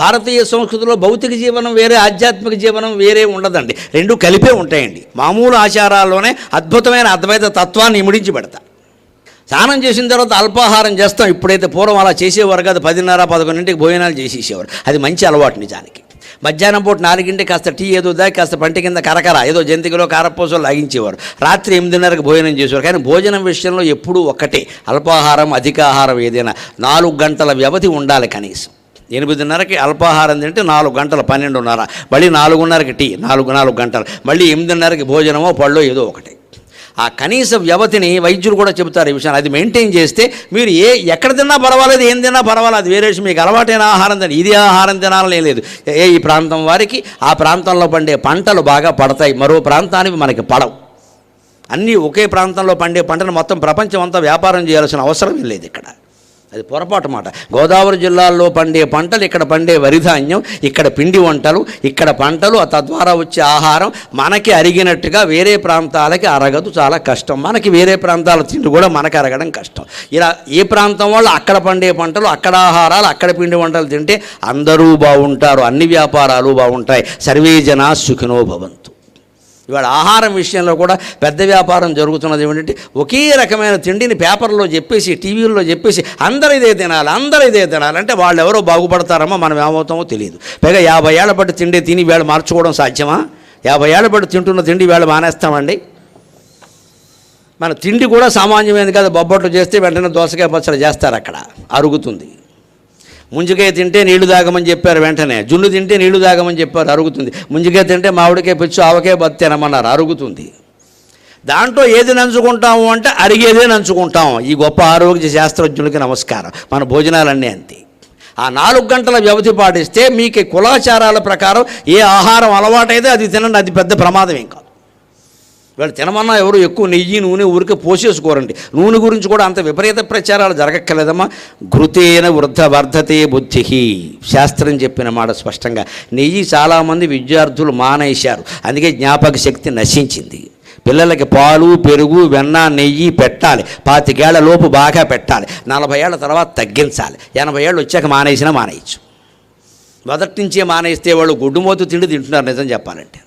భారతీయ సంస్కృతిలో భౌతిక జీవనం వేరే, ఆధ్యాత్మిక జీవనం వేరే ఉండదండి, రెండు కలిపే ఉంటాయండి. మామూలు ఆచారాల్లోనే అద్భుతమైన అద్వైత తత్వాన్ని ఇమిడించి పెడతారు. స్నానం చేసిన తర్వాత అల్పాహారం చేస్తాం. ఇప్పుడైతే పూర్వం అలా చేసేవారు కాదు, 10:30-11 భోజనాలు చేసేసేవారు. అది మంచి అలవాటు నిజానికి. మధ్యాహ్నం పూట 4 కాస్త టీ ఏదో దాకా కాస్త పంటి కింద కరకర ఏదో జంతికలో కారపూసలు లాగించేవారు. రాత్రి 8:30కి భోజనం చేసేవారు. కానీ భోజనం విషయంలో ఎప్పుడూ ఒక్కటే, అల్పాహారం అధిక ఆహారం ఏదైనా 4 గంటల వ్యవధి ఉండాలి కనీసం. 8:30కి అల్పాహారం తింటే 4 గంటలు, 12:30, మళ్ళీ 4:30కి టీ, 4 గంటలు, మళ్ళీ 8:30కి భోజనమో పళ్ళో ఏదో ఒకటి. ఆ కనీస వ్యవధిని వైద్యులు కూడా చెబుతారు ఈ విషయాన్ని. అది మెయింటైన్ చేస్తే మీరు ఎక్కడ తిన్నా పర్వాలేదు, ఏం తిన్నా పర్వాలేదు, అది వేరే విషయం. మీకు అలవాటైన ఆహారం తిన, ఇది ఆహారం తినాలని లేదు. ఈ ప్రాంతం వారికి ఆ ప్రాంతంలో పండే పంటలు బాగా పడతాయి, మరో ప్రాంతానికి మనకి పడవు. అన్నీ ఒకే ప్రాంతంలో పండే పంటను మొత్తం ప్రపంచం అంతా వ్యాపారం చేయాల్సిన అవసరం లేదు ఇక్కడ. అది పొరపాటు మాట. గోదావరి జిల్లాల్లో పండే పంటలు, ఇక్కడ పండే వరిధాన్యం, ఇక్కడ పిండి వంటలు, ఇక్కడ పంటలు, తద్వారా వచ్చే ఆహారం మనకి అరిగినట్టుగా వేరే ప్రాంతాలకి అరగదు, చాలా కష్టం. మనకి వేరే ప్రాంతాల తిండి కూడా మనకి అరగడం కష్టం. ఇలా ఏ ప్రాంతం వాళ్ళు అక్కడ పండే పంటలు, అక్కడ ఆహారాలు, అక్కడ పిండి వంటలు తింటే అందరూ బాగుంటారు, అన్ని వ్యాపారాలు బాగుంటాయి. సర్వే జనా సుఖినో భవంతు. ఇవాళ ఆహారం విషయంలో కూడా పెద్ద వ్యాపారం జరుగుతున్నది ఏమిటంటే, ఒకే రకమైన తిండిని పేపర్లో చెప్పేసి, టీవీల్లో చెప్పేసి అందరూ ఇదే తినాలి అంటే వాళ్ళు ఎవరో బాగుపడతారమ్మా, మనం ఏమవుతామో తెలియదు. పైగా 50 ఏళ్ల బట్టి తిండి తిని వేళ మార్చుకోవడం సాధ్యమా? 50 ఏళ్ల బట్టి తింటున్న తిండి వేళ మానేస్తామండి? మన తిండి కూడా సామాన్యమైనది కాదు. బొబ్బట్లు చేస్తే వెంటనే దోసకాయ పచ్చడి చేస్తారు, అక్కడ అరుగుతుంది. ముంజికాయ తింటే నీళ్లు తాగమని చెప్పారు, వెంటనే జున్ను తింటే నీళ్లు తాగమని చెప్పారు, అరుగుతుంది. ముంజికాయ తింటే మామిడికాయ పిచ్చు, ఆవకాయ బత్తి తినమన్నారు, అరుగుతుంది. దాంట్లో ఏది నంచుకుంటాము అంటే అరిగేదే నంచుకుంటాం. ఈ గొప్ప ఆరోగ్య శాస్త్రజ్ఞులకి నమస్కారం. మన భోజనాలన్నీ అంతే. ఆ 4 గంటల వ్యవధి పాటిస్తే మీకు కులాచారాల ప్రకారం ఏ ఆహారం అలవాటైతే అది తినండి, అది పెద్ద ప్రమాదం ఏం కాదు. వీళ్ళు తినమన్నా ఎవరు ఎక్కువ నెయ్యి నూనె ఊరికే పోసేసుకోరండి. నూనె గురించి కూడా అంత విపరీత ప్రచారాలు జరగక్కర్లేదమ్మా. ఘృతేన వర్ధతే బుద్ధి, శాస్త్రం చెప్పిన మాట స్పష్టంగా. నెయ్యి చాలామంది విద్యార్థులు మానేశారు, అందుకే జ్ఞాపక శక్తి నశించింది. పిల్లలకి పాలు, పెరుగు, వెన్న, నెయ్యి పెట్టాలి. 25 ఏళ్ల లోపు బాగా పెట్టాలి, 40 ఏళ్ల తర్వాత తగ్గించాలి. 80 ఏళ్ళు వచ్చాక మానేసినా మానేయచ్చు. మొదటి నుంచే మానేస్తే వాళ్ళు గుడ్డుమోతు తిండి తింటున్నారు. నిజం చెప్పాలంటే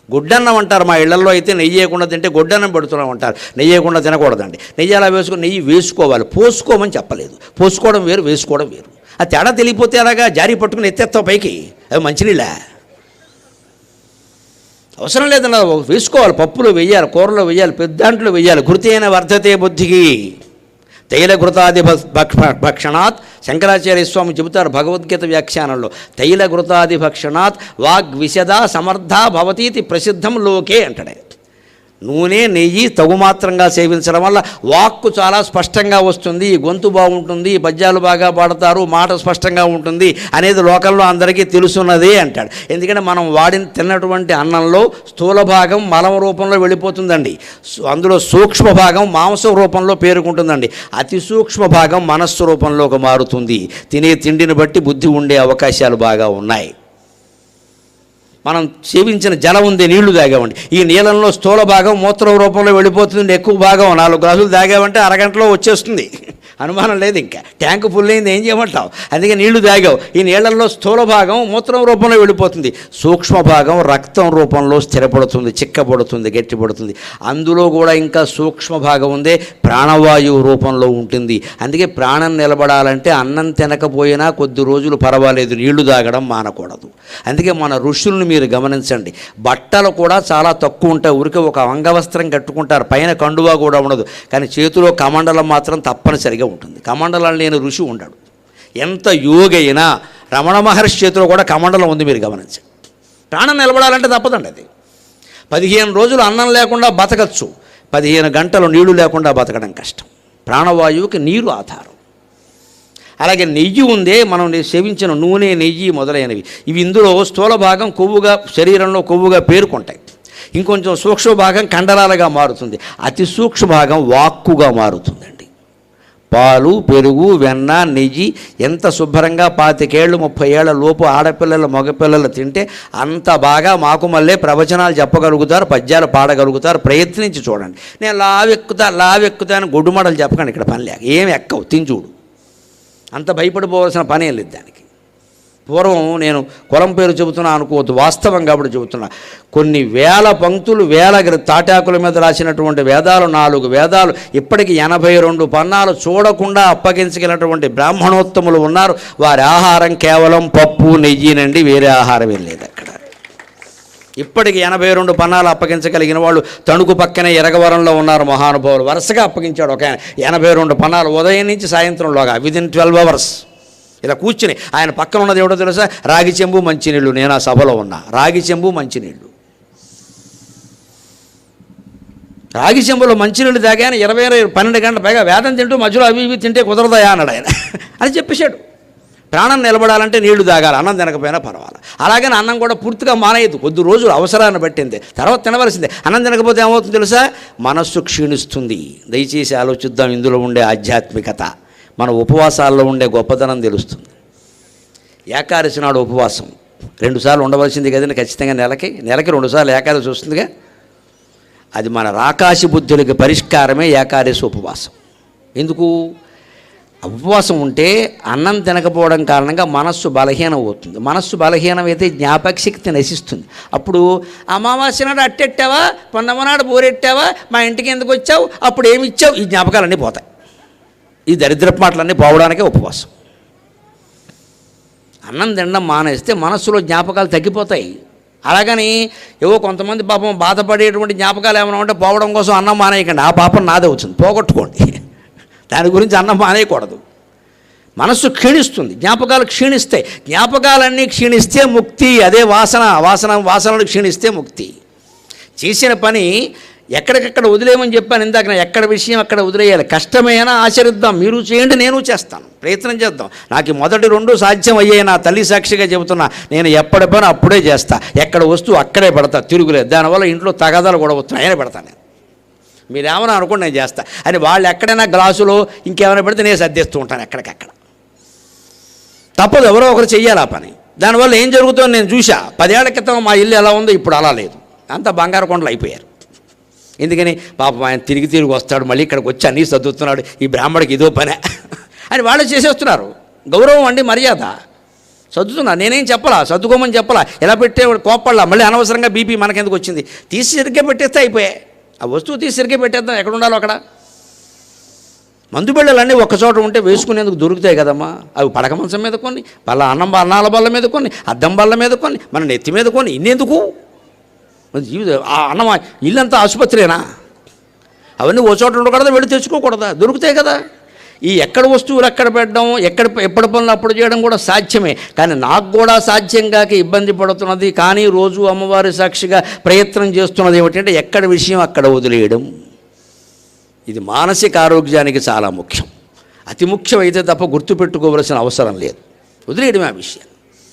గుడ్డన్నం అంటారు. మా ఇళ్లలో అయితే నెయ్యి వేయకుండా తింటే గుడ్డన్నం పెడుతున్నాం అంటారు. నెయ్యి వేయకుండా తినకూడదండి. నెయ్యి అలా వేసుకుని నెయ్యి వేసుకోవాలి, పోసుకోమని చెప్పలేదు. పోసుకోవడం వేరు, వేసుకోవడం వేరు. ఆ తేడా తెలియపోతే అలాగా జారీ పట్టుకుని ఎత్తేస్తావు పైకి, అవి మంచినీళ్ళ అవసరం లేదన్నా. వేసుకోవాలి, పప్పులో వెయ్యాలి, కూరలో వెయ్యాలి, పెద్దాంట్లో వెయ్యాలి. ఘృతేన వర్ధతే బుద్ధికి తైలఘృతాది భక్షణాత్. శంకరాచార్య స్వామి చెబుతారు భగవద్గీత వ్యాఖ్యానంలో, తైలఘృతాది భక్షణాత్ వాగ్విశదా సమర్థా భవతీతి ప్రసిద్ధం లోకే అంటాడు. నూనె, నెయ్యి తగుమాత్రంగా సేవించడం వల్ల వాక్కు చాలా స్పష్టంగా వస్తుంది, గొంతు బాగుంటుంది, పద్యాలు బాగా పాడతారు, మాట స్పష్టంగా ఉంటుంది అనేది లోకంలో అందరికీ తెలుసున్నదే అంటాడు. ఎందుకంటే మనం తిన్నటువంటి అన్నంలో స్థూల భాగం మలం రూపంలో వెళ్ళిపోతుందండి, అందులో సూక్ష్మ భాగం మాంసం రూపంలో పేరుకుంటుందండి, అతి సూక్ష్మ భాగం మనస్సు రూపంలోకి మారుతుంది. తినే తిండిని బట్టి బుద్ధి ఉండే అవకాశాలు బాగా ఉన్నాయి. మనం సేవించిన జలం ఉంది, నీళ్లు తాగామండి, ఈ నీళ్ళల్లో స్థూల భాగం మూత్రం రూపంలో వెళ్ళిపోతుంది. ఎక్కువ భాగం 4 గ్లాసులు తాగామంటే అరగంటలో వచ్చేస్తుంది, అనుమానం లేదు. ఇంకా ట్యాంకు ఫుల్ అయింది, ఏం చేయమంటావు? అందుకే నీళ్లు తాగావు. ఈ నీళ్లలో స్థూల భాగం మూత్రం రూపంలో వెళ్ళిపోతుంది, సూక్ష్మ భాగం రక్తం రూపంలో స్థిరపడుతుంది, చిక్కబడుతుంది, గట్టిపడుతుంది. అందులో కూడా ఇంకా సూక్ష్మ భాగం ఉందే ప్రాణవాయువు రూపంలో ఉంటుంది. అందుకే ప్రాణం నిలబడాలంటే అన్నం తినకపోయినా కొద్ది రోజులు పర్వాలేదు, నీళ్లు తాగడం మానకూడదు. అందుకే మన ఋషుల్ని మీరు గమనించండి, బట్టలు కూడా చాలా తక్కువ ఉంటాయి. ఊరికే ఒక అంగవస్త్రం కట్టుకుంటారు, పైన కండువా కూడా ఉండదు, కానీ చేతిలో కమండలం మాత్రం తప్పనిసరిగా ఉంటుంది. కమండలం లేని ఋషి ఉండడు. ఎంత యోగి అయినా రమణ మహర్షి చేతిలో కూడా కమండలం ఉంది, మీరు గమనించండి. ప్రాణం నిలబడాలంటే తప్పదండి. అది 15 రోజులు అన్నం లేకుండా బతకచ్చు, 15 గంటలు నీళ్లు లేకుండా బతకడం కష్టం. ప్రాణవాయువుకి నీరు ఆధారం. అలాగే నెయ్యి ఉందే, మనం సేవించిన నూనె, నెయ్యి మొదలైనవి, ఇవి ఇందులో స్థూల భాగం కొవ్వుగా, శరీరంలో కొవ్వుగా పేరుకుంటాయి. ఇంకొంచెం సూక్ష్మ భాగం కండరాలుగా మారుతుంది, అతి సూక్ష్మ భాగం వాక్కుగా మారుతుందండి. పాలు, పెరుగు, వెన్న, నెయ్యి ఎంత శుభ్రంగా 25 ఏళ్ళు 30 ఏళ్ల లోపు ఆడపిల్లలు మగపిల్లలు తింటే అంత బాగా మాకు మళ్ళీ ప్రవచనాలు చెప్పగలుగుతారు, పద్యాలు పాడగలుగుతారు. ప్రయత్నించి చూడండి. నేను లావెక్కుతా అని గొడ్డుమడలు చెప్పకండి, ఇక్కడ పని లేక ఏమి ఎక్కవు, తిని చూడు. అంత భయపడిపోవాల్సిన పని ఏం లేదు దానికి. పూర్వం నేను కులం పేరు చెబుతున్నా అనుకోవద్దు, వాస్తవం కాబట్టి చెబుతున్నా. కొన్ని వేల పంక్తులు, వేల తాటాకుల మీద రాసినటువంటి వేదాలు, 4 వేదాలు, ఇప్పటికి 82 పన్నాలు చూడకుండా అప్పగించగలిగినటువంటి బ్రాహ్మణోత్తములు ఉన్నారు. వారి ఆహారం కేవలం పప్పు, నెయ్యినండి, వేరే ఆహారం వెళ్ళలేదు అక్కడ. ఇప్పటికి 82 పన్నాలు అప్పగించగలిగిన వాళ్ళు తణుకు పక్కనే ఎరగవరంలో ఉన్నారు మహానుభావులు. వరుసగా అప్పగించాడు ఒక ఆయన 82 పన్నాలు, ఉదయం నుంచి సాయంత్రంలోగా, విదిన్ 12 hours. ఇలా కూర్చుని ఆయన పక్కన ఉన్నది ఏమిటో తెలుసా? రాగి చెంబు మంచినీళ్ళు. నేను ఆ సభలో ఉన్నా. రాగి చెంబు మంచినీళ్ళు, రాగి చెంబులో మంచినీళ్ళు తాగాను. 12 గంటల పైగా వేదం తింటూ మధ్యలో అవి ఇవి తింటే కుదరదయా అన్నాడు ఆయన. అని చెప్పేశాడు. ప్రాణం నిలబడాలంటే నీళ్లు తాగాలి, అన్నం తినకపోయినా పర్వాలేదు. అలాగని అన్నం కూడా పూర్తిగా మానేయద్దు, కొద్ది రోజులు అవసరాన్ని పట్టింది, తర్వాత తినవలసిందే. అన్నం తినకపోతే ఏమవుతుంది తెలుసా? మనస్సు క్షీణిస్తుంది. దయచేసి ఆలోచిద్దాం ఇందులో ఉండే ఆధ్యాత్మికత, మన ఉపవాసాల్లో ఉండే గొప్పతనం తెలుస్తుంది. ఏకాదశి నాడు ఉపవాసం 2 సార్లు ఉండవలసింది కదండి ఖచ్చితంగా. నెలకి 2 సార్లు ఏకాదశి వస్తుందిగా. అది మన రాకాశి బుద్ధులకి పరిష్కారమే ఏకాదశి ఉపవాసం. ఎందుకు? ఉపవాసం ఉంటే అన్నం తినకపోవడం కారణంగా మనస్సు బలహీనం అవుతుంది. మనస్సు బలహీనమైతే జ్ఞాపక శక్తి నశిస్తుంది. అప్పుడు అమావాస్య నాడు అట్టెట్టావా, పొన్నమనాడు బోరెట్టావా, మా ఇంటికి ఎందుకు వచ్చావు, అప్పుడు ఏమి ఇచ్చావు, ఈ జ్ఞాపకాలన్నీ పోతాయి. ఈ దరిద్రపు మాటలన్నీ పోవడానికే ఉపవాసం. అన్నం తినడం మానేస్తే మనస్సులో జ్ఞాపకాలు తగ్గిపోతాయి. అలాగని ఏవో కొంతమంది పాపం బాధపడేటువంటి జ్ఞాపకాలు ఏమైనా ఉంటే పోవడం కోసం అన్నం మానేయకండి. ఆ పాపం నాదే వచ్చింది, పోగొట్టుకోండి. దాని గురించి అన్నం మానేయకూడదు. మనస్సు క్షీణిస్తుంది, జ్ఞాపకాలు క్షీణిస్తాయి. జ్ఞాపకాలన్నీ క్షీణిస్తే ముక్తి. అదే వాసనలు క్షీణిస్తే ముక్తి. చేసిన పని ఎక్కడికక్కడ వదిలేయమని చెప్పాను ఇందాక. ఎక్కడ విషయం అక్కడ వదిలేయాలి. కష్టమైనా ఆచరిద్దాం. మీరు చేయండి, నేను చేస్తాను, ప్రయత్నం చేద్దాం. నాకు మొదటి 2 సాధ్యం అయ్యాయి. నా తల్లి సాక్షిగా చెబుతున్నా. నేను ఎప్పటి పని అప్పుడే చేస్తా, ఎక్కడ వస్తువు అక్కడే పెడతా, తిరుగులేదు. దానివల్ల ఇంట్లో తగాదాలు కూడా వస్తున్నాయి, అయినా పెడతాను నేను. మీరేమైనా అనుకోండి, నేను చేస్తా అని. వాళ్ళు ఎక్కడైనా గ్లాసులో ఇంకేమైనా పెడితే నేను సర్దిస్తూ ఉంటాను ఎక్కడికక్కడ. తప్పదు, ఎవరో ఒకరు చెయ్యాలి ఆ పని. దానివల్ల ఏం జరుగుతుందో నేను చూసా. 10 ఏళ్ల క్రితం మా ఇల్లు ఎలా ఉందో ఇప్పుడు అలా లేదు. అంతా బంగారు కొండలు అయిపోయారు. ఎందుకని? పాపం ఆయన తిరిగి వస్తాడు, మళ్ళీ ఇక్కడికి వచ్చి అన్నీ చదువుతున్నాడు, ఈ బ్రాహ్మడికి ఇదో పనే అని వాళ్ళు చేసేస్తున్నారు. గౌరవం అండి, మర్యాద. చదువుతున్నా, నేనేం చెప్పలా, చదువుకోమని చెప్పలా. ఎలా పెట్టేవాడు కోప్పడలా. మళ్ళీ అనవసరంగా బీపీ మనకెందుకు వచ్చింది? తీసి సరిగ్గా పెట్టేస్తే అయిపోయాయి. ఆ వస్తువు తీసి సరిగ్గా పెట్టేద్దాం, ఎక్కడ ఉండాలో అక్కడ. మందు బిళ్ళలన్నీ ఒక్కచోట ఉంటే వేసుకునేందుకు దొరుకుతాయి కదమ్మా. అవి పడక మంచం మీద కొన్ని, అన్నాల బల్ల మీద కొన్ని, అద్దం బల్ల మీద కొన్ని, మన నెత్తి మీద కొన్ని. ఇన్నేందుకు? అన్నమా ఇల్లంతా ఆసుపత్రేనా? అవన్నీ ఓ చోట ఉండకూడదా? వెళ్ళి తెచ్చుకోకూడదా? దొరుకుతాయి కదా. ఈ ఎక్కడ వస్తువులు ఎక్కడ పెట్టడం, ఎప్పటి పనులు అప్పుడు చేయడం కూడా సాధ్యమే. కానీ నాకు కూడా సాధ్యం కాక ఇబ్బంది పడుతున్నది. కానీ రోజు అమ్మవారి సాక్షిగా ప్రయత్నం చేస్తున్నది ఏమిటంటే ఎక్కడ విషయం అక్కడ వదిలేయడం. ఇది మానసిక ఆరోగ్యానికి చాలా ముఖ్యం. అతి ముఖ్యమైతే తప్ప గుర్తుపెట్టుకోవలసిన అవసరం లేదు. వదిలేయడమే ఆ విషయం.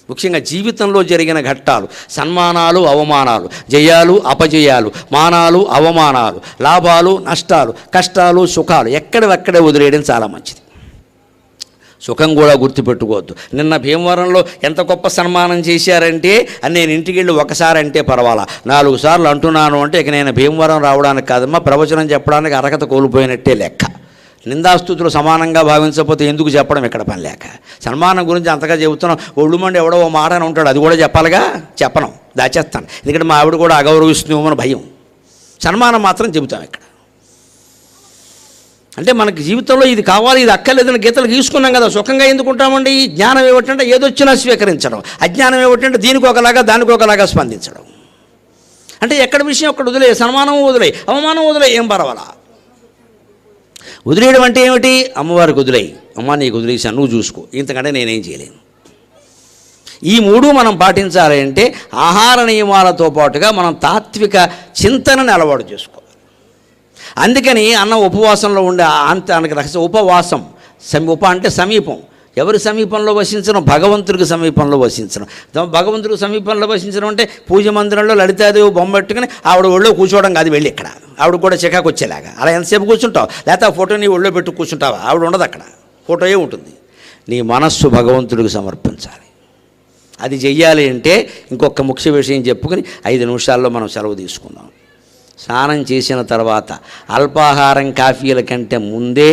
ముఖ్యంగా జీవితంలో జరిగిన ఘట్టాలు, సన్మానాలు, అవమానాలు, జయాలు, అపజయాలు, మానాలు, అవమానాలు, లాభాలు, నష్టాలు, కష్టాలు, సుఖాలు ఎక్కడెక్కడే వదిలేయడం చాలా మంచిది. సుఖం కూడా గుర్తుపెట్టుకోవద్దు. నిన్న భీమవరంలో ఎంత గొప్ప సన్మానం చేశారంటే అని నేను ఇంటికి వెళ్ళి ఒకసారి అంటే పర్వాలా, 4 సార్లు అంటున్నాను అంటే ఇక నేను భీమవరం రావడానికి కాదమ్మా, ప్రవచనం చెప్పడానికి అర్హత కోల్పోయినట్టే లెక్క. నిందాస్తుతులు సమానంగా భావించకపోతే ఎందుకు చెప్పడం ఇక్కడ పని లేక. సన్మానం గురించి అంతగా చెబుతున్నాం. ఒళ్ళుమండి ఎవడో ఓ మాట అని ఉంటాడు, అది కూడా చెప్పాలిగా. చెప్పను, దాచేస్తాను. ఎందుకంటే మా ఆవిడ కూడా అగౌరవిస్తుందేమో భయం. సన్మానం మాత్రం చెబుతాం ఇక్కడ. అంటే మనకి జీవితంలో ఇది కావాలి, ఇది అక్కర్లేదని గీతలు గీసుకున్నాం కదా. సుఖంగా ఎందుకుంటామండి? జ్ఞానం ఏమిటంటే ఏదొచ్చినా స్వీకరించడం, అజ్ఞానం ఏమిటంటే దీనికి ఒకలాగా దానికి ఒకలాగా స్పందించడం. అంటే ఎక్కడ విషయం అక్కడ వదిలే, సన్మానం వదిలే, అవమానం వదిలే, ఏం పర్వాలా. వదిలేయడం అంటే ఏమిటి? అమ్మవారికి వదిలేయి, అమ్మ నీకు వదిలేసాను, నువ్వు చూసుకో, ఇంతకంటే నేనేం చేయలేను. ఈ 3 మనం పాటించాలి అంటే ఆహార నియమాలతో పాటుగా మనం తాత్విక చింతనని అలవాటు చేసుకోవాలి. అందుకని అన్న ఉపవాసంలో ఉండే అంతానికి రహస్యం ఉపవాసం. ఉప అంటే సమీపం. ఎవరి సమీపంలో వసించడం? భగవంతుడికి సమీపంలో వసించడం. భగవంతుడికి సమీపంలో వసించడం అంటే పూజ మందిరంలో లలితాదేవి బొమ్మ పెట్టుకుని ఆవిడ ఒళ్ళో కూర్చోవడం కాదు. వెళ్ళి ఇక్కడ ఆవిడ కూడా చికాకు వచ్చేలాగా అలా ఎంతసేపు కూర్చుంటావు? లేకపోతే ఆ ఫోటో నీ ఒళ్ళో పెట్టు కూర్చుంటావా? ఆవిడ ఉండదు అక్కడ, ఫోటోయే ఉంటుంది. నీ మనస్సు భగవంతుడికి సమర్పించాలి. అది చెయ్యాలి అంటే ఇంకొక ముఖ్య విషయం చెప్పుకుని 5 నిమిషాల్లో మనం సెలవు తీసుకుందాం. స్నానం చేసిన తర్వాత అల్పాహారం కాఫీల కంటే ముందే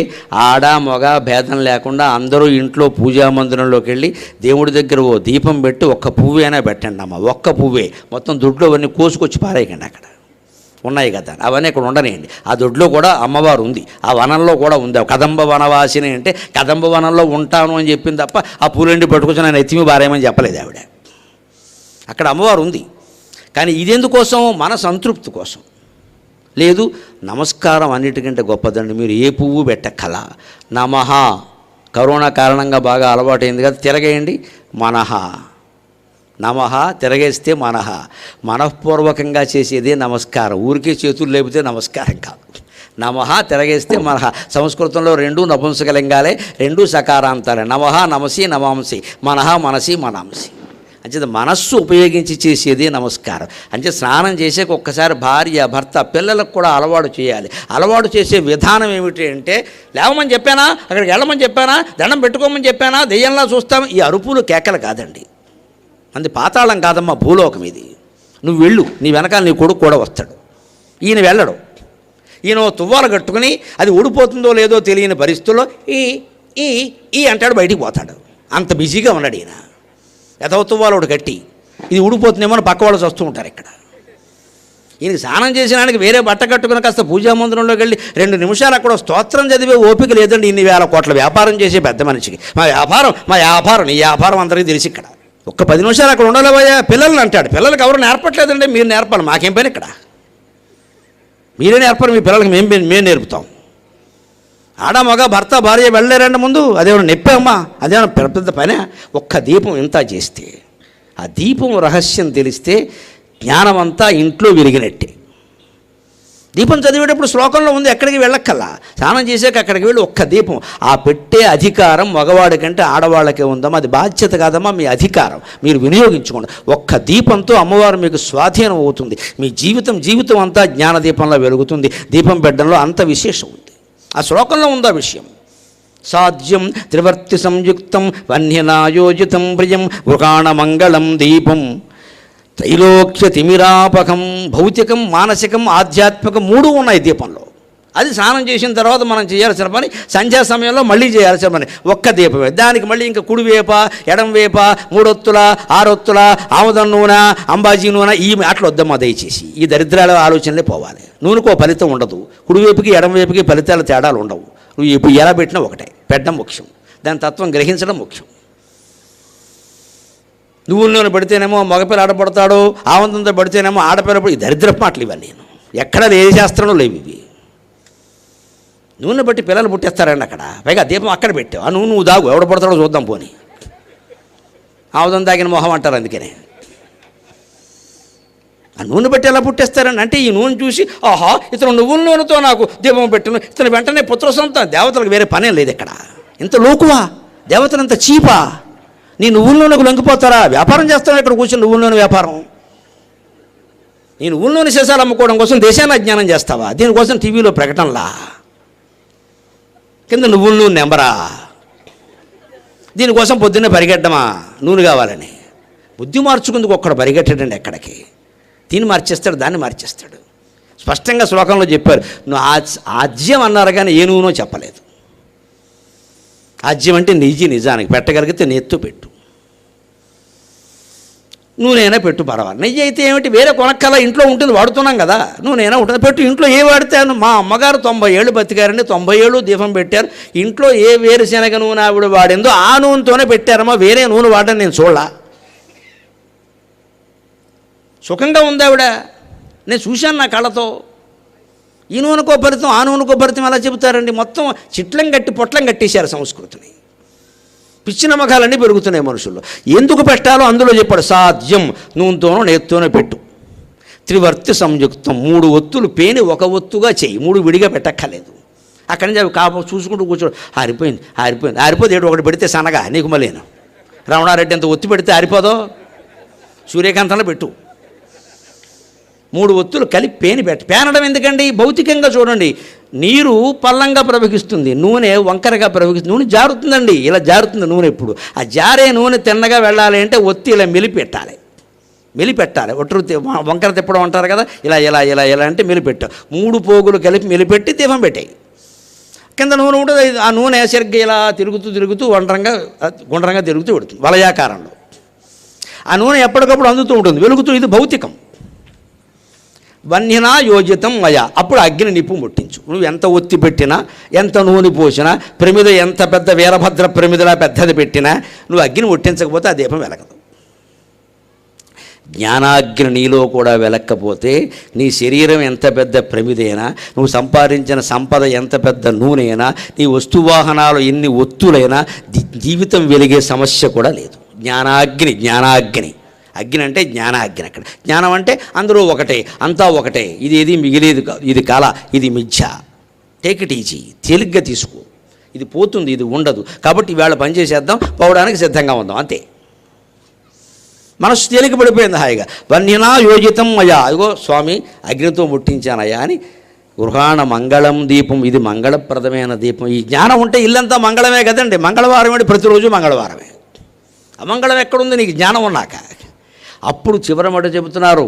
ఆడ మగ భేదం లేకుండా అందరూ ఇంట్లో పూజా మందిరంలోకి వెళ్ళి దేవుడి దగ్గర ఓ దీపం పెట్టి ఒక్క పువ్వైనా పెట్టండి అమ్మ, ఒక్క పువ్వే. మొత్తం దొడ్లో అవన్నీ కోసుకొచ్చి పారేయకండి, అక్కడ ఉన్నాయి కదా అవన్నీ ఇక్కడ ఉండనియండి. ఆ దొడ్లో కూడా అమ్మవారు ఉంది, ఆ వనంలో కూడా ఉంది. కదంబ వనవాసిని అంటే కదంబ వనంలో ఉంటాను అని చెప్పింది తప్ప ఆ పూలండి పట్టుకొచ్చి నేను ఎత్తిమి పారేయమని చెప్పలేదు ఆవిడ. అక్కడ అమ్మవారు ఉంది. కానీ ఇదెందుకోసం? మన సంతృప్తి కోసం. లేదు, నమస్కారం అన్నిటికంటే గొప్పదండి. మీరు ఏ పువ్వు పెట్టక్కల నమః, కరోనా కారణంగా బాగా అలవాటైంది కదా, తిరగేయండి మనః. నమః తిరగేస్తే మనః. మనఃపూర్వకంగా చేసేదే నమస్కారం, ఊరికే చేతులు లేపితే నమస్కారం కాదు. నమః తిరగేస్తే మనః. సంస్కృతంలో రెండు నపుంసకలింగాలే, రెండు సకారాంతాలే. నమః నమసి నమాంసి, మనః మనసి మనాంసి. అంచేత మనస్సు ఉపయోగించి చేసేది నమస్కారం. అంటే స్నానం చేసాక ఒక్కసారి భార్య భర్త పిల్లలకు కూడా అలవాటు చేయాలి. అలవాటు చేసే విధానం ఏమిటి అంటే, లేవమని చెప్పానా, అక్కడికి వెళ్ళమని చెప్పానా, దండం పెట్టుకోమని చెప్పానా, దెయ్యంలా చూస్తాం, ఈ అరుపులు కేకలు కాదండి. అంది పాతాళం కాదమ్మా, భూలోకం ఇది. నువ్వు వెళ్ళు, నీ వెనకాల నీ కొడుకు కూడా వస్తాడు. ఈయన వెళ్ళడు. ఈయన తువ్వాలు కట్టుకుని అది ఊడిపోతుందో లేదో తెలియని పరిస్థితుల్లో ఈ ఈ ఈ అంటాడు, బయటికి పోతాడు. అంత బిజీగా ఉన్నాడు ఈయన. యథవత్వాలు ఒకటి కట్టి ఇది ఊడిపోతుందేమో అని పక్క వాళ్ళు వస్తూ ఉంటారు. ఇక్కడ ఈయనకి స్నానం చేసినానికి వేరే బట్ట కట్టుకుని కాస్త పూజా మందిరంలోకి వెళ్ళి 2 నిమిషాలు అక్కడ స్తోత్రం చదివే ఓపిక లేదండి ఇన్ని వేల కోట్ల వ్యాపారం చేసే పెద్ద మనిషికి. మా వ్యాపారం నీ వ్యాపారం అందరికీ తెలిసి ఇక్కడ ఒక్క 10 నిమిషాలు అక్కడ ఉండలేవయ్యా పిల్లల్ని అంటాడు. పిల్లలకి ఎవరు నేర్పట్లేదండి, మీరు నేర్పాలి. మాకేం పని ఇక్కడ, మీరే నేర్పరు మీ పిల్లలకి, మేము నేర్పుతాం. ఆడ మగ భర్త భార్య వెళ్ళలేరండి ముందు, అదేమన్నా నెప్పమ్మా, అదేమన్నా పెద్ద పనే. ఒక్క దీపం ఇంత చేస్తే, ఆ దీపం రహస్యం తెలిస్తే జ్ఞానం అంతా ఇంట్లో విరిగినట్టే. దీపం చదివేటప్పుడు శ్లోకంలో ఉంది, ఎక్కడికి వెళ్ళక్కల్లా. స్నానం చేసాక అక్కడికి వెళ్ళి ఒక్క దీపం. ఆ పెట్టే అధికారం మగవాడి కంటే ఆడవాళ్ళకే ఉందమ్మా. అది బాధ్యత కాదమ్మా, మీ అధికారం, మీరు వినియోగించుకోండి. ఒక్క దీపంతో అమ్మవారు మీకు స్వాధీనం అవుతుంది. మీ జీవితం అంతా జ్ఞానదీపంలో వెలుగుతుంది. దీపం పెట్టడంలో అంత విశేషం ఉంది. ఆ శ్లోకంలో ఉందా విషయం. సాధ్యం త్రివర్తి సంయుక్తం వన్యనాయోజితం ప్రియం వృకాణమంగళం దీపం త్రైలోక్య తిమిరాపకం. భౌతికం, మానసికం, ఆధ్యాత్మికం 3 ఉన్నాయి దీపంలో. అది స్నానం చేసిన తర్వాత మనం చేయాల్సిన పని, సంధ్యా సమయంలో మళ్ళీ చేయాల్సిన పని ఒక్క దీపమే. దానికి మళ్ళీ ఇంకా కుడి వేప, ఎడం వేప, 3 ఒత్తుల, 6 ఒత్తుల, ఆముదం నూనె, అంబాజీ నూనె, ఈ అట్లా వద్దమ్మా దయచేసి. ఈ దరిద్రాల ఆలోచనలే పోవాలి. నూనెకో ఫలితం ఉండదు, కుడివైపుకి ఎడం వైపుకి ఫలితాల తేడాలు ఉండవు. నువ్వు ఇప్పుడు ఎలా పెట్టినా ఒకటే, పెట్టడం ముఖ్యం, దాని తత్వం గ్రహించడం ముఖ్యం. నువ్వుల నూనె పడితేనేమో మగపిల్ల ఆడపడతాడు, ఆవంతంతో పడితేనేమో ఆడపిల్ల. ఈ దరిద్రపు మాటలు ఇవ్వాలి. నేను ఎక్కడ ఏ శాస్త్రంలో లేవు ఇవి. నూనె బట్టి పిల్లలు పుట్టేస్తారండి అక్కడ. పైగా దీపం అక్కడ పెట్టావు, ఆ నువ్వు దాగు, ఎవడ పడతాడో చూద్దాం పోని. ఆవుదం తాగిన మొహం అంటారు. అందుకనే ఆ నూనె బట్టి ఎలా పుట్టేస్తారండి అంటే, ఈ నూనె చూసి ఆహా ఇతను నువ్వుల నూనెతో నాకు దీపం పెట్టిన, ఇతను వెంటనే పుత్రసంతానం. దేవతలకు వేరే పనే లేదు ఇక్కడ. ఇంత లోకువా దేవతలు, ఇంత చీపా? నీ నువ్వుల నూనెకు లొంగిపోతారా? వ్యాపారం చేస్తాను ఇక్కడ కూర్చొని, నువ్వుల నూనె వ్యాపారం. నీ నువ్వుల నూనె శేషాలు అమ్ముకోవడం కోసం దేశాన్ని అజ్ఞానం చేస్తావా? దీనికోసం టీవీలో ప్రకటనలా, కింద నువ్వుల నూనె నెంబరా, దీనికోసం పొద్దున్నే పరిగెట్టమా నూనె కావాలని. బుద్ధి మార్చుకుందుకు ఒక్కడు పరిగెట్టాడండి ఎక్కడికి. దీన్ని మార్చేస్తాడు, దాన్ని మార్చేస్తాడు. స్పష్టంగా శ్లోకంలో చెప్పారు. నువ్వు ఆజ్యం అన్నారు కానీ ఏ నూనెో చెప్పలేదు. ఆజ్యం అంటే నిజానికి పెట్టగలిగితే నెత్తు పెట్టు, నూనెైనా పెట్టు పర్వాలేదు. నెయ్యి అయితే ఏమిటి, వేరే కొనక్కల ఇంట్లో ఉంటుంది, వాడుతున్నాం కదా, నూనెైనా ఉంటుంది పెట్టు. ఇంట్లో ఏ వాడితే, మా అమ్మగారు 90 ఏళ్ళు బతికారండి, 90 ఏళ్ళు దీపం పెట్టారు. ఇంట్లో ఏ వేరుశనగ నూనె ఆవిడ వాడిందో ఆ నూనెతోనే పెట్టారమ్మా, వేరే నూనె వాడని నేను చూడలా. సుఖంగా ఉంది ఆవిడ, నేను చూశాను నా కళ్ళతో. ఈ నూనెకో ఫలితం, ఆ నూనెకో ఫలితం ఎలా చెబుతారండి? మొత్తం చిట్లం కట్టి పొట్లం కట్టేశారు సంస్కృతిని. పిచ్చి నమ్మకాలన్నీ పెరుగుతున్నాయి మనుషుల్లో. ఎందుకు పెట్టాలో అందులో చెప్పాడు. సాధ్యం నూనెతోనో నేత్తోనో పెట్టు. త్రివర్తి సంయుక్తం 3 ఒత్తులు పేని 1 ఒత్తుగా చెయ్యి. 3 విడిగా పెట్టక్కర్లేదు. అక్కడి నుంచి అవి కాపు చూసుకుంటూ కూర్చోడు. ఆరిపోదు ఏడు ఒకటి పెడితే సనగా నీకు మళ్ళీను. రమణారెడ్డి అంత ఒత్తి పెడితే ఆరిపోదో? సూర్యకాంతంలో పెట్టు. 3 ఒత్తులు కలిపి పేనడం ఎందుకండి? భౌతికంగా చూడండి, నీరు పల్లంగా ప్రవహిస్తుంది, నూనె వంకరగా ప్రవహిస్తుంది. నూనె జారుతుందండి, ఇలా జారుతుంది నూనె. ఎప్పుడు ఆ జారే నూనె తిన్నగా వెళ్ళాలి అంటే ఒత్తి ఇలా మెలిపెట్టాలి. మెలిపెట్టాలి. ఒట్టు వంకర తిప్పడం అంటారు కదా, ఇలా ఇలా ఇలా ఇలా అంటే మెలిపెట్టు. 3 పోగులు కలిపి మెలిపెట్టి దీపం పెట్టాయి. కింద నూనె ఉంటుంది. ఆ నూనె సరిగ్గా ఇలా తిరుగుతూ గుండ్రంగా తిరుగుతూ పెడుతుంది వలయాకారంలో. ఆ నూనె ఎప్పటికప్పుడు అందుతూ ఉంటుంది, వెలుగుతూ. ఇది భౌతికం. వన్యనా యోజితం మయా. అప్పుడు అగ్ని నిప్పు ముట్టించు. నువ్వు ఎంత ఒత్తి పెట్టినా, ఎంత నూనె పోసినా, ప్రమిద ఎంత పెద్ద వీరభద్ర ప్రమిదలా పెద్దది పెట్టినా నువ్వు అగ్ని ముట్టించకపోతే ఆ దీపం వెలగదు. జ్ఞానాగ్ని నీలో కూడా వెలక్కపోతే నీ శరీరం ఎంత పెద్ద ప్రమిదైనా, నువ్వు సంపాదించిన సంపద ఎంత పెద్ద నూనె అయినా, నీ వస్తువాహనాలు ఎన్ని ఒత్తులైనా జీవితం వెలిగే సమస్య కూడా లేదు. జ్ఞానాగ్ని అగ్ని అంటే జ్ఞానాగ్ని. అక్కడ జ్ఞానం అంటే అందరూ ఒకటే, అంతా ఒకటే, ఇది ఏది మిగిలేదు, ఇది కళ, ఇది మిథ్య. టేక్ ఇట్ ఈజీ, తేలిగ్గా తీసుకో. ఇది పోతుంది, ఇది ఉండదు. కాబట్టి ఇవాళ పనిచేసేద్దాం, పోవడానికి సిద్ధంగా ఉందాం, అంతే. మనసు తేలిక పడిపోయింది హాయిగా. వన్యనా యోజితం అయ్యా, అదిగో స్వామి అగ్నితో ముట్టించానయ్యా అని. గృహాణ మంగళం దీపం, ఇది మంగళప్రదమైన దీపం. ఈ జ్ఞానం ఉంటే ఇల్లంతా మంగళమే కదండి. మంగళవారం అంటే ప్రతిరోజు మంగళవారమే. అమంగళం ఎక్కడుంది నీకు జ్ఞానం ఉన్నాక? అప్పుడు చివరమట చెబుతున్నారు,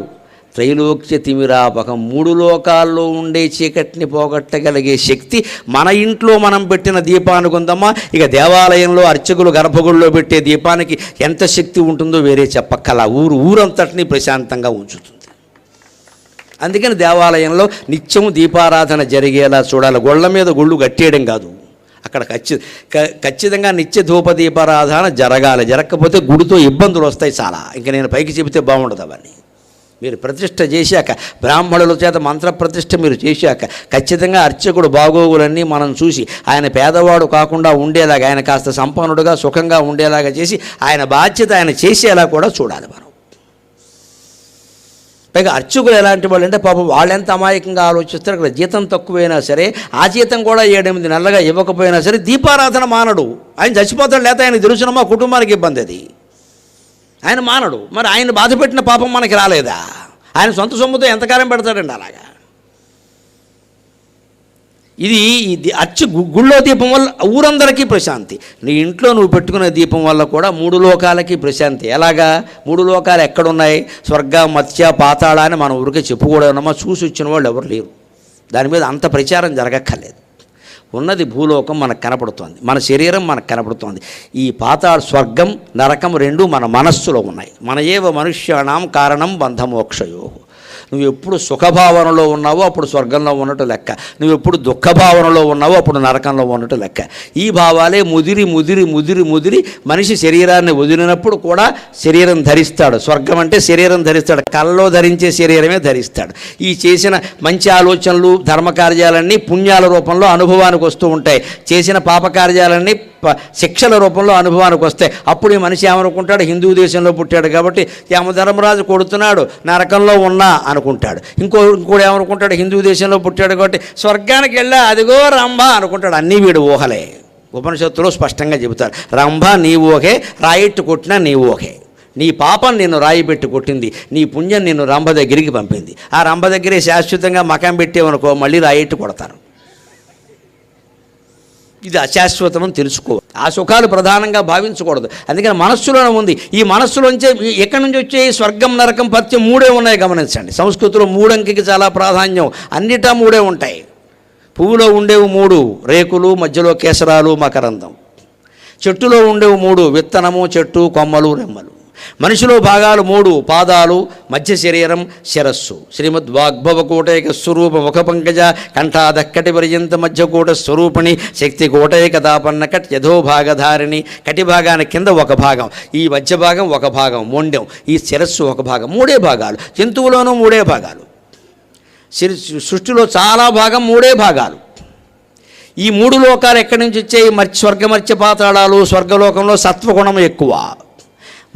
త్రైలోక్య తిమిరాపకం, 3 లోకాల్లో ఉండే చీకటిని పోగొట్టగలిగే శక్తి మన ఇంట్లో మనం పెట్టిన దీపానికి ఉందమ్మా. ఇక దేవాలయంలో అర్చకులు గర్భగుడిలో పెట్టే దీపానికి ఎంత శక్తి ఉంటుందో వేరే చెప్పక్కల. ఊరంతటిని ప్రశాంతంగా ఉంచుతుంది. అందుకని దేవాలయంలో నిత్యం దీపారాధన జరిగేలా చూడాలి. గొళ్ళ మీద గుళ్ళు కట్టేయడం కాదు, అక్కడ ఖచ్చితంగా నిత్య ధూపదీపారాధన జరగాలి. జరగకపోతే గుడితో ఇబ్బందులు వస్తాయి చాలా. ఇంకా నేను పైకి చెబితే బాగుండదు. అవన్నీ మీరు ప్రతిష్ఠ చేశాక, బ్రాహ్మణుల చేత మంత్ర ప్రతిష్ఠ మీరు చేశాక, ఖచ్చితంగా అర్చకుడు బాగోగులన్నీ మనం చూసి ఆయన పేదవాడు కాకుండా ఉండేలాగా, ఆయన కాస్త సంపన్నుడుగా సుఖంగా ఉండేలాగా చేసి ఆయన బాధ్యత ఆయన చేసేలా కూడా చూడాలి మనం. పైగా అర్చకులు ఎలాంటి వాళ్ళు అంటే పాపం వాళ్ళు ఎంత అమాయకంగా ఆలోచిస్తారు. అక్కడ జీతం తక్కువైనా సరే, ఆ జీతం కూడా 7-8 నెలలుగా ఇవ్వకపోయినా సరే దీపారాధన మానడు. ఆయన చచ్చిపోతాడు, లేకపోతే ఆయన తెలుసునమ్మా కుటుంబానికి ఇబ్బంది, అది ఆయన మానడు. మరి ఆయన బాధ పెట్టిన పాపం మనకి రాలేదా? ఆయన సొంత సొమ్ముతో ఎంతకాలం పెడతాడండి అలాగా? ఇది గుళ్ళో దీపం వల్ల ఊరందరికీ ప్రశాంతి. నీ ఇంట్లో నువ్వు పెట్టుకునే దీపం వల్ల కూడా 3 లోకాలకి ప్రశాంతి. ఎలాగా? 3 లోకాలు ఎక్కడున్నాయి? స్వర్గ, మత్స్య, పాతాళ అని మనం ఊరికే చెప్పుకోవడమా? చూసి వచ్చిన వాళ్ళు ఎవరు లేరు. దాని మీద అంత ప్రచారం జరగక్కర్లేదు. ఉన్నది భూలోకం మనకు కనపడుతోంది, మన శరీరం మనకు కనపడుతోంది. ఈ పాతాళ, స్వర్గం, నరకం 2 మన మనస్సులో ఉన్నాయి. మన ఏవ మనుష్యాణం కారణం బంధమోక్షయో. నువ్వు ఎప్పుడు సుఖభావనలో ఉన్నావో అప్పుడు స్వర్గంలో ఉన్నట్టు లెక్క, నువ్వు ఎప్పుడు దుఃఖభావనలో ఉన్నావో అప్పుడు నరకంలో ఉన్నట్టు లెక్క. ఈ భావాలే ముదిరి ముదిరి ముదిరి ముదిరి మనిషి శరీరాన్ని వదిలినప్పుడు కూడా శరీరం ధరిస్తాడు. స్వర్గం అంటే శరీరం ధరిస్తాడు, కళ్ళలో ధరించే శరీరమే ధరిస్తాడు. ఈ చేసిన మంచి ఆలోచనలు, ధర్మకార్యాలన్నీ పుణ్యాల రూపంలో అనుభవానికి వస్తూ ఉంటాయి. చేసిన పాపకార్యాలన్నీ శిక్షల రూపంలో అనుభవానికి వస్తాయి. అప్పుడు ఈ మనిషి ఏమనుకుంటాడు? హిందూ దేశంలో పుట్టాడు కాబట్టి యమధర్మరాజు కొడుతున్నాడు, నరకంలో ఉన్నా అనుకుంటాడు. ఇంకోడు ఏమనుకుంటాడు? హిందూ దేశంలో పుట్టాడు కాబట్టి స్వర్గానికి వెళ్ళా, అదిగో రంభ అనుకుంటాడు. అన్నీ వీడు ఊహలే. ఉపనిషత్తులో స్పష్టంగా చెబుతారు, రంభ నీ ఊహే, రాయిట్టు కొట్టినా నీ ఊహే. నీ పాపం నిన్ను రాయి పెట్టి కొట్టింది, నీ పుణ్యం నిన్ను రంభ దగ్గరికి పంపింది. ఆ రంభ దగ్గరే శాశ్వతంగా మకం పెట్టేవనుకో మళ్ళీ రాయిట్టు కొడతారు. ఇది అశాశ్వతం అని తెలుసుకో. ఆ సుఖాలు ప్రధానంగా భావించకూడదు. అందుకని మనస్సులోనే ఉంది. ఈ మనస్సులోంచే ఎక్కడి నుంచి వచ్చే స్వర్గం, నరకం, పత్యం 3 ఉన్నాయి. గమనించండి, సంస్కృతిలో 3 అంకెకి చాలా ప్రాధాన్యం. అన్నిటా 3 ఉంటాయి. పువ్వులో ఉండేవి 3 రేకులు, మధ్యలో కేసరాలు, మకరందం. చెట్టులో ఉండేవి 3 విత్తనము, చెట్టు, కొమ్మలు, రెమ్మలు. మనిషిలో భాగాలు 3 పాదాలు, మధ్య శరీరం, శిరస్సు. శ్రీమద్వాగ్భవకోటైక స్వరూప ముఖ పంకజ కంఠాదక్కటి పర్యంత మధ్యకూట స్వరూపిణి శక్తి కోటైక దాపన్న కట్ యథోభాగధారిణి. కటి భాగానికి కింద ఒక భాగం, ఈ మధ్య భాగం ఒక భాగం, మొండెం, ఈ శిరస్సు ఒక భాగం. 3 భాగాలు. జంతువులోనూ 3 భాగాలు. సృష్టిలో చాలా భాగం 3 భాగాలు. ఈ 3 లోకాలు ఎక్కడి నుంచి వచ్చాయి? స్వర్గమర్త్య పాతాళాలు. స్వర్గలోకంలో సత్వగుణం ఎక్కువ,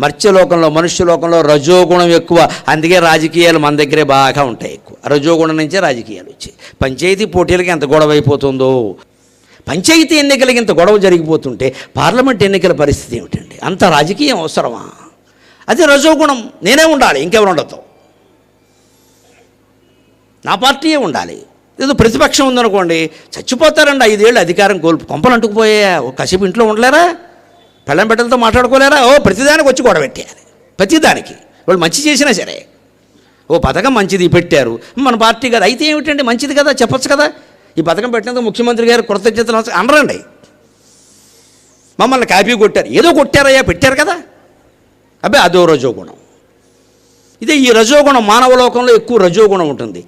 మర్త్యలోకంలో, మనుష్యలోకంలో రజోగుణం ఎక్కువ. అందుకే రాజకీయాలు మన దగ్గరే బాగా ఉంటాయి ఎక్కువ. రజోగుణం నుంచే రాజకీయాలు వచ్చాయి. పంచాయతీ పోటీలకి ఎంత గొడవ అయిపోతుందో, పంచాయతీ ఎన్నికలకి ఇంత గొడవ జరిగిపోతుంటే పార్లమెంట్ ఎన్నికల పరిస్థితి ఏమిటండి? అంత రాజకీయం అవసరమా? అదే రజోగుణం. నేనే ఉండాలి, ఇంకెవరు ఉండదు, నా పార్టీయే ఉండాలి. ఏదో ప్రతిపక్షం ఉందనుకోండి, చచ్చిపోతారండి 5 ఏళ్ళు అధికారం కొంపలు అంటుకుపోయా. కాసేపు ఇంట్లో ఉండలేరా? పెళ్ళం బిడ్డలతో మాట్లాడుకోలేరా? ప్రతిదానికి వచ్చి గొడవ పెట్టేయాలి. ప్రతిదానికి వాళ్ళు మంచి చేసినా సరే, ఓ పథకం మంచిది పెట్టారు, మన పార్టీ కదా అయితే ఏమిటండి మంచిది కదా చెప్పొచ్చు కదా, ఈ పథకం పెట్టినందుకు ముఖ్యమంత్రి గారు కృతజ్ఞతలు అనరండి. మమ్మల్ని కాపీ కొట్టారు, ఏదో కొట్టారయ్యా పెట్టారు కదా, అబ్బాయి అదో రజోగుణం. ఇదే ఈ రజోగుణం మానవ లోకంలో ఎక్కువ రజోగుణం ఉంటుంది,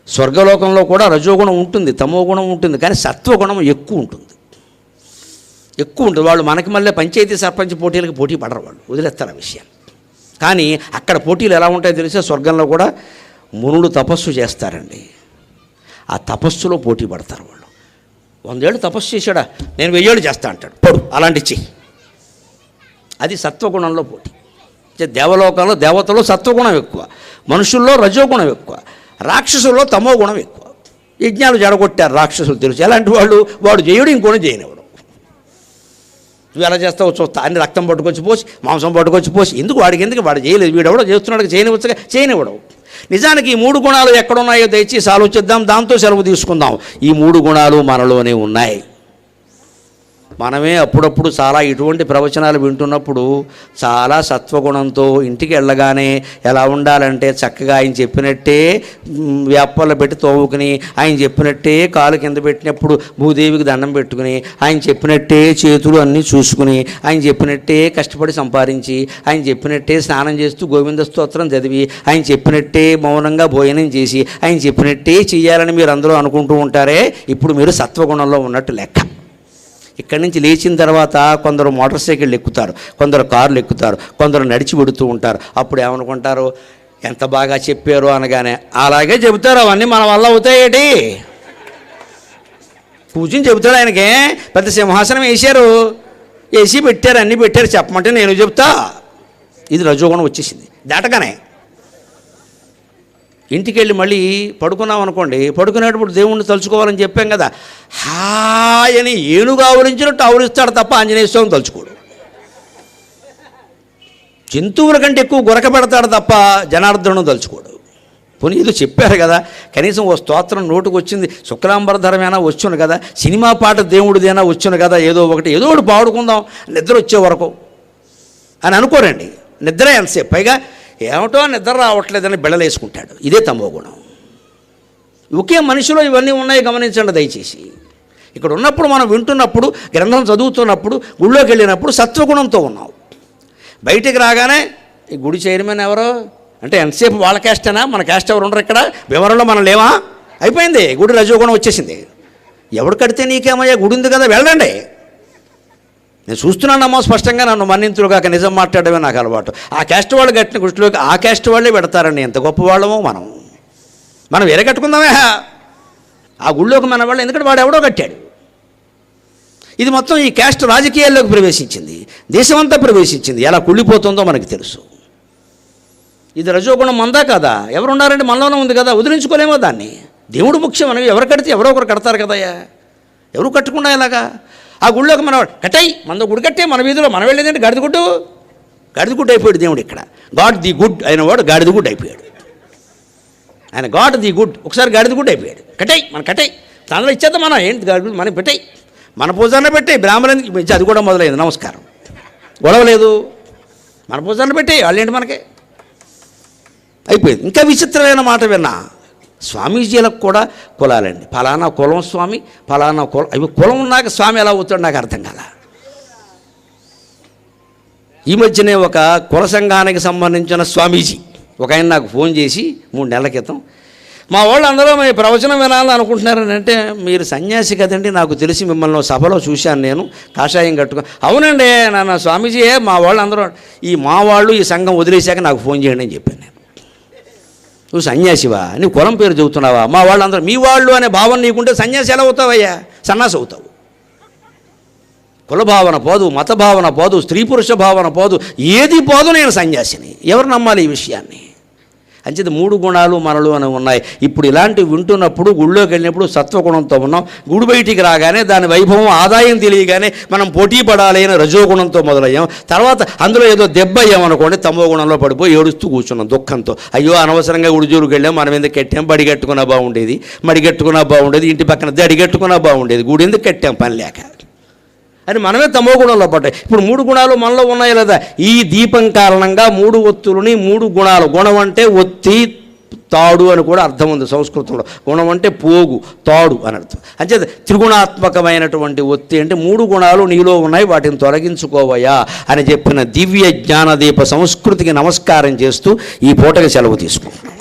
స్వర్గలోకంలో కూడా రజోగుణం ఉంటుంది, తమో గుణం ఉంటుంది, కానీ సత్వగుణం ఎక్కువ ఉంటుంది. వాళ్ళు మనకి మళ్ళీ పంచాయతీ సర్పంచ్ పోటీలకు పోటీ పడరు, వాళ్ళు వదిలేస్తారు ఆ విషయం. కానీ అక్కడ పోటీలు ఎలా ఉంటాయో తెలిసే, స్వర్గంలో కూడా మునులు తపస్సు చేస్తారండి, ఆ తపస్సులో పోటీ పడతారు వాళ్ళు. 100 ఏళ్ళు తపస్సు చేశాడా, నేను 1000 ఏళ్ళు చేస్తా అంటాడు, పడు అలాంటి చెయ్యి. అది సత్వగుణంలో పోటీ. దేవలోకంలో దేవతలో సత్వగుణం ఎక్కువ, మనుషుల్లో రజోగుణం ఎక్కువ, రాక్షసుల్లో తమో గుణం ఎక్కువ. యజ్ఞాలు జడగొట్టారు రాక్షసులు తెలుసు, ఎలాంటి వాడు చేయడు, ఇంకోటి చేయనివాడు. నువ్వు ఎలా చేస్తావు చూస్తా అన్ని రక్తం పట్టుకొచ్చి పోసి, మాంసం పట్టుకొచ్చి పోసి, ఎందుకు వాడు చేయలేదు, వీడెవడో చేస్తున్నాడు, చేయనివ్వడు. నిజానికి ఈ 3 గుణాలు ఎక్కడున్నాయో దయచేసి ఆలోచిద్దాం, దాంతో సెలవు తీసుకుందాం. ఈ 3 గుణాలు మనలోనే ఉన్నాయి. మనమే అప్పుడప్పుడు చాలా ఇటువంటి ప్రవచనాలు వింటున్నప్పుడు చాలా సత్వగుణంతో ఇంటికి వెళ్ళగానే ఎలా ఉండాలంటే, చక్కగా ఆయన చెప్పినట్టే వేప్పలు పెట్టి తోముకుని, ఆయన చెప్పినట్టే కాలు కింద పెట్టినప్పుడు భూదేవికి దండం పెట్టుకుని, ఆయన చెప్పినట్టే చేతులు అన్నీ చూసుకుని, ఆయన చెప్పినట్టే కష్టపడి సంపాదించి, ఆయన చెప్పినట్టే స్నానం చేస్తూ గోవింద స్తోత్రం చదివి, ఆయన చెప్పినట్టే మౌనంగా భోజనం చేసి, ఆయన చెప్పినట్టే చేయాలని మీరు అందరూ అనుకుంటూ ఉంటారే, ఇప్పుడు మీరు సత్వగుణంలో ఉన్నట్టు లెక్క. ఇక్కడి నుంచి లేచిన తర్వాత కొందరు మోటార్ సైకిళ్ళు ఎక్కుతారు, కొందరు కార్లు ఎక్కుతారు, కొందరు నడిచి పెడుతూ ఉంటారు. అప్పుడు ఏమనుకుంటారు, ఎంత బాగా చెప్పారు అనగానే అలాగే చెబుతారు, అవన్నీ మన వల్ల అవుతాయేటి, కూర్చుని చెబుతాడు. ఆయనకే పెద్ద సింహాసనం వేసి పెట్టారు, అన్నీ పెట్టారు, చెప్పమంటే నేను చెప్తా. ఇది రజోగుణం వచ్చేసింది దాటగానే. ఇంటికి వెళ్ళి మళ్ళీ పడుకున్నాం అనుకోండి, పడుకునేటప్పుడు దేవుణ్ణి తలుచుకోవాలని చెప్పాం కదా, హాయని ఏనుగు ఆవరించినట్టు ఆవరిస్తాడు తప్ప ఆంజనేయ స్వామిని తలుచుకోడు. జంతువుల కంటే ఎక్కువ గురక పెడతాడు తప్ప జనార్దను తలుచుకోడు. పోనీ ఏదో చెప్పారు కదా, కనీసం ఓ స్తోత్రం నోటుకు వచ్చింది, శుక్లాంబరధరమైనా వచ్చును కదా, సినిమా పాట దేవుడిదైనా వచ్చును కదా, ఏదో ఒకటి పాడుకుందాం నిద్ర వచ్చే వరకు అని అనుకోరండి. నిద్ర ఎంతసేపు, పైగా ఏమిటో నిద్ర రావట్లేదని బెడలేసుకుంటాడు. ఇదే తమో గుణం. ఒకే మనిషిలో ఇవన్నీ ఉన్నాయి, గమనించండి దయచేసి. ఇక్కడ ఉన్నప్పుడు, మనం వింటున్నప్పుడు, గ్రంథం చదువుతున్నప్పుడు, గుళ్ళోకి వెళ్ళినప్పుడు సత్వగుణంతో ఉన్నాం. బయటికి రాగానే ఈ గుడి చైర్మన్ ఎవరో అంటే ఎంతసేపు వాళ్ళ క్యాస్టేనా, మన క్యాస్ట్ ఎవరు ఉండరు ఇక్కడ, వివరంలో మనం లేవా, అయిపోయింది, గుడి రజోగుణం వచ్చేసింది. ఎవడు కడితే నీకేమయ్యా, గుడి ఉంది కదా వెళ్ళండి. నేను చూస్తున్నానమ్మా స్పష్టంగా, నన్ను మన్నింతులుగాక నిజం మాట్లాడమే నాకు అలవాటు. ఆ క్యాస్ట్ వాళ్ళు కట్టిన గుడిలోకి ఆ క్యాస్ట్ వాళ్ళే పెడతారండి, ఎంత గొప్పవాళ్ళమో మనం వేరే కట్టుకుందామే ఆ గుళ్ళోకి మన వాళ్ళు, ఎందుకంటే వాడు ఎవడో కట్టాడు. ఇది మొత్తం ఈ క్యాస్ట్ రాజకీయాల్లోకి ప్రవేశించింది, దేశమంతా ప్రవేశించింది. ఎలా కుళ్ళిపోతుందో మనకు తెలుసు. ఇది రజోగుణం మందా కదా, ఎవరున్నారంటే మనలోనే ఉంది కదా, వదిలించుకోలేమో దాన్ని. దేవుడు ముఖ్యం, మనవి ఎవరు కడితే ఎవరో ఒకరు కడతారు కదయ్యా, ఎవరు కట్టుకున్నా ఇలాగా. ఆ గుళ్ళోకి మనం కట్టాయి, మన గుడి కట్టే, మన వీధిలో మనం వెళ్ళేదంటే గాడిదగుడ్డు అయిపోయాడు దేవుడు. ఇక్కడ గాడ్ ది గుడ్ అయిన వాడు గాడిద గుడ్ అయిపోయాడు. ఆయన గాడ్ ది గుడ్, ఒకసారి గాడిద గుడ్ అయిపోయాడు. కట్టాయి దానిలో ఇచ్చేద్దాం, మనం ఏంటి గాడిద మనకి పెట్టాయి, మన పూజాన్ని పెట్టాయి, బ్రాహ్మణులకి ఇచ్చి, అది కూడా మొదలైంది. నమస్కారం, గొడవ లేదు, మన పూజాన్ని పెట్టాయి, వాళ్ళేంటి మనకి అయిపోయింది. ఇంకా విచిత్రమైన మాట విన్నా, స్వామీజీలకు కూడా కులాలండి. ఫలానా కులం స్వామి, ఫలానా కులం, అవి కులం ఉన్నాక స్వామి ఎలా అవుతాడు నాకు అర్థం కాల. ఈ మధ్యనే ఒక కుల సంఘానికి సంబంధించిన స్వామీజీ ఒక ఆయన నాకు ఫోన్ చేసి 3 నెలల క్రితం, మా వాళ్ళు అందరూ మీ ప్రవచనం వినాలని అనుకుంటున్నారని అంటే, మీరు సన్యాసి కదండి, నాకు తెలిసి మిమ్మల్ని సభలో చూశాను నేను, కాషాయం కట్టుకో. అవునండి నాన్న స్వామీజీ, మా వాళ్ళు అందరూ ఈ సంఘం వదిలేశాక నాకు ఫోన్ చేయండి అని చెప్పాను నేను. నువ్వు సన్యాసివా, నువ్వు కులం పేరు చెబుతున్నావా, మా వాళ్ళందరూ మీ వాళ్ళు అనే భావన నీకుంటే సన్యాసి ఎలా అవుతావయ్యా, సన్నాసి అవుతావు. కులభావన పోదు, మత భావన పోదు, స్త్రీ పురుష భావన పోదు, ఏది పోదు, నేను సన్యాసిని. ఎవరు నమ్మాలి ఈ విషయాన్ని? అంచేది 3 గుణాలు మనలో అని ఉన్నాయి. ఇప్పుడు ఇలాంటివి వింటున్నప్పుడు, గుళ్ళోకి వెళ్ళినప్పుడు సత్వగుణంతో ఉన్నాం. గుడి బయటికి రాగానే దాని వైభవం, ఆదాయం తెలియగానే మనం పోటీ పడాలి అని రజోగుణంతో మొదలయ్యాం. తర్వాత అందులో ఏదో దెబ్బ అయ్యామనుకోండి, తమో గుణంలో పడిపోయి ఏడుస్తూ కూర్చున్నాం దుఃఖంతో. అయ్యో అనవసరంగా గుడిజూరుకు వెళ్ళాం, మనం ఎందుకు కట్టాం, బడిగట్టుకున్నా బాగుండేది, ఇంటి పక్కన దడిగట్టుకున్నా బాగుండేది, గుడి ఎందుకు కట్టాం పని లేక. అని మనమే తమో గుణంలో పడ్డాయి. ఇప్పుడు 3 గుణాలు మనలో ఉన్నాయి లేదా? ఈ దీపం కారణంగా 3 ఒత్తులని 3 గుణాలు, గుణం అంటే ఒత్తి తాడు అని కూడా అర్థం ఉంది సంస్కృతంలో. గుణం అంటే పోగు, తాడు అని అర్థం. అంటే త్రిగుణాత్మకమైనటువంటి ఒత్తి అంటే 3 గుణాలు నీలో ఉన్నాయి, వాటిని తొలగించుకోవయా అని చెప్పిన దివ్య జ్ఞానదీప సంస్కృతికి నమస్కారం చేస్తూ ఈ పూటకి సెలవు తీసుకుంటాం.